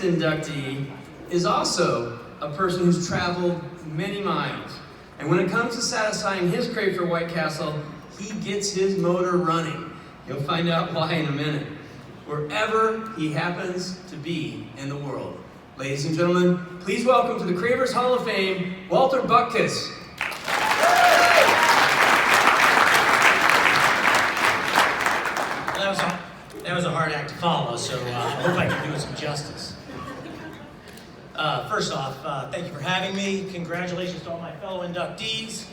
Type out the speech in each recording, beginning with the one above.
inductee is also a person who's traveled many miles. And when it comes to satisfying his crave for White Castle, he gets his motor running. You'll find out why in a minute. Wherever he happens to be in the world. Ladies and gentlemen, please welcome to the Cravers Hall of Fame, Walter Butkus. That was a hard act to follow, so I hope I can do it some justice. First off, thank you for having me. Congratulations to all my fellow inductees.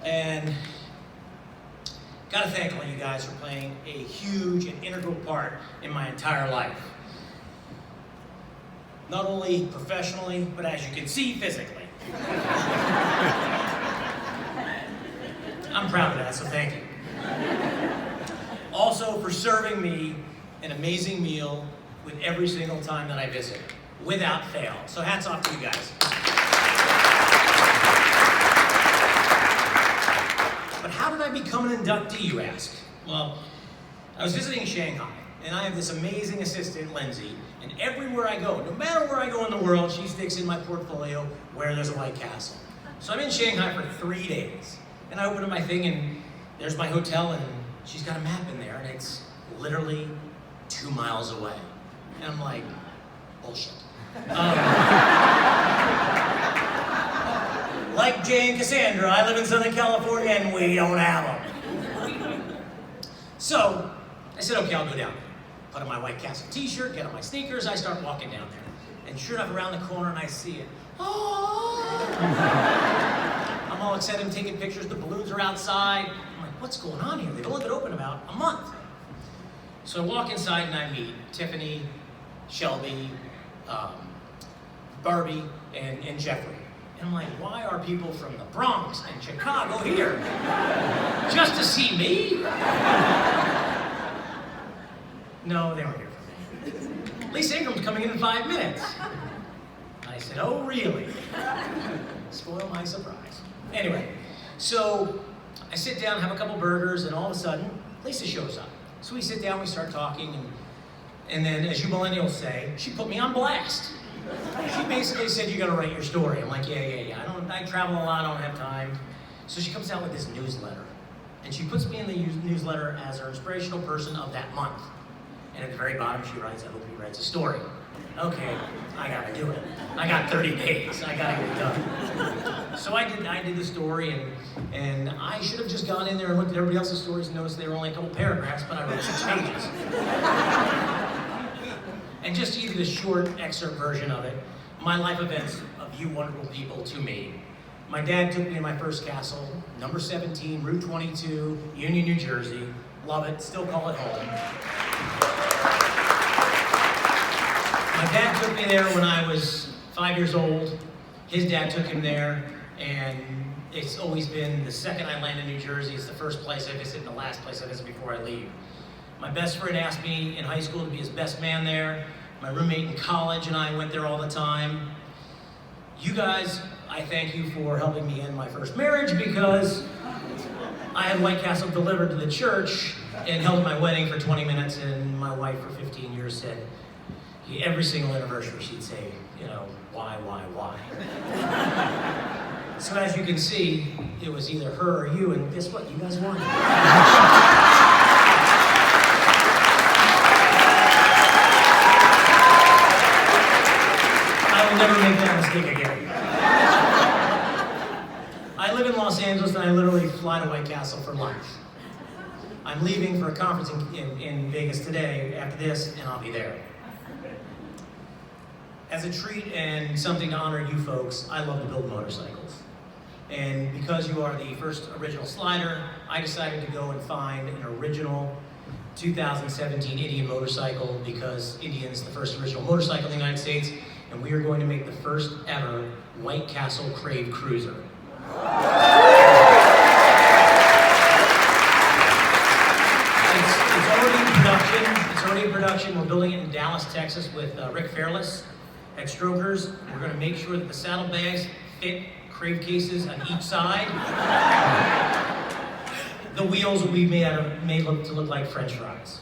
And gotta thank all you guys for playing a huge and integral part in my entire life. Not only professionally, but as you can see, physically. I'm proud of that, so thank you. Also for serving me an amazing meal with every single time that I visit, without fail. So hats off to you guys. But how did I become an inductee, you ask? Well, I was visiting Shanghai, and I have this amazing assistant, Lindsay, and everywhere I go, no matter where I go in the world, she sticks in my portfolio where there's a White Castle. So I'm in Shanghai for 3 days, and I open up my thing, and there's my hotel, and she's got a map in there, and it's literally 2 miles away. And I'm like, bullshit. Like Jay and Cassandra, I live in Southern California, and we don't have them. So I said, okay, I'll go down there. Put on my White Castle t-shirt, get on my sneakers, I start walking down there. And sure enough, around the corner, and I see it. Oh! I'm all excited, I'm taking pictures, the balloons are outside. I'm like, what's going on here? They've only been open about a month. So I walk inside and I meet Tiffany, Shelby, Barbie, and Jeffrey. And I'm like, why are people from the Bronx and Chicago here? Just to see me? No, they weren't here for me. Lisa Ingram's coming in 5 minutes. I said, oh, really? Spoil my surprise. Anyway, so I sit down, have a couple burgers, and all of a sudden, Lisa shows up. So we sit down, we start talking, and then, as you millennials say, she put me on blast. She basically said, you gotta write your story. I'm like, yeah. I travel a lot, I don't have time. So she comes out with this newsletter. And she puts me in the newsletter as her inspirational person of that month. And at the very bottom, she writes, I hope he writes a story. Okay, I gotta do it. I got 30 days, I gotta get it done. So I did the story, and I should have just gone in there and looked at everybody else's stories and noticed they were only a couple paragraphs, but I wrote 6 pages. And just to give you the short excerpt version of it, my life events of you wonderful people to me. My dad took me to my first castle, number 17, Route 22, Union, New Jersey. Love it, still call it home. My dad took me there when I was 5 years old. His dad took him there, and it's always been the second I land in New Jersey, it's the first place I visit and the last place I visit before I leave. My best friend asked me in high school to be his best man there. My roommate in college and I went there all the time. You guys, I thank you for helping me end my first marriage because I had White Castle delivered to the church and held my wedding for 20 minutes, and my wife for 15 years said, every single anniversary she'd say, why? So as you can see, it was either her or you, and guess what? You guys won. I will never make that mistake again. I live in Los Angeles, and I literally fly to White Castle for lunch. I'm leaving for a conference in Vegas today after this, and I'll be there. As a treat and something to honor you folks, I love to build motorcycles. And because you are the first original slider, I decided to go and find an original 2017 Indian motorcycle because Indian's the first original motorcycle in the United States, and we are going to make the first ever White Castle Crave Cruiser. It's already in production. It's already in production. We're building it in Dallas, Texas with Rick Fairless at Strokers. We're going to make sure that the saddlebags fit Crave cases on each side. The wheels will be made to look like French fries.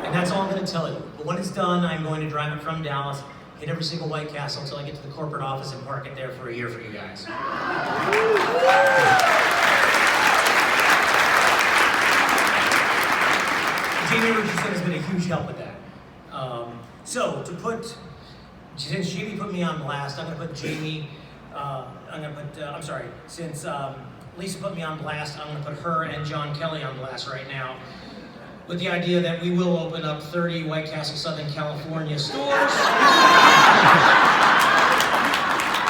And that's all I'm going to tell you. But when it's done, I'm going to drive it from Dallas hit every single White Castle until I get to the corporate office and park it there for a year for you guys. Jamie Richardson has been a huge help with that. Since Jamie put me on blast, I'm going to put Jamie, since Lisa put me on blast, I'm going to put her and John Kelly on blast right now, with the idea that we will open up 30 White Castle Southern California stores.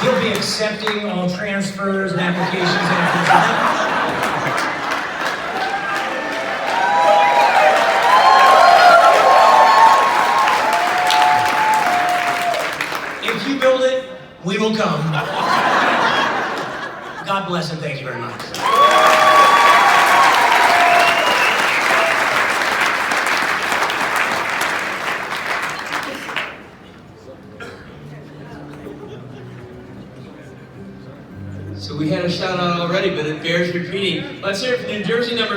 He'll be accepting all transfers and applications after. If you build it, we will come. God bless and thank you very much. So we had a shout out already, but it bears repeating. Let's hear it for New Jersey number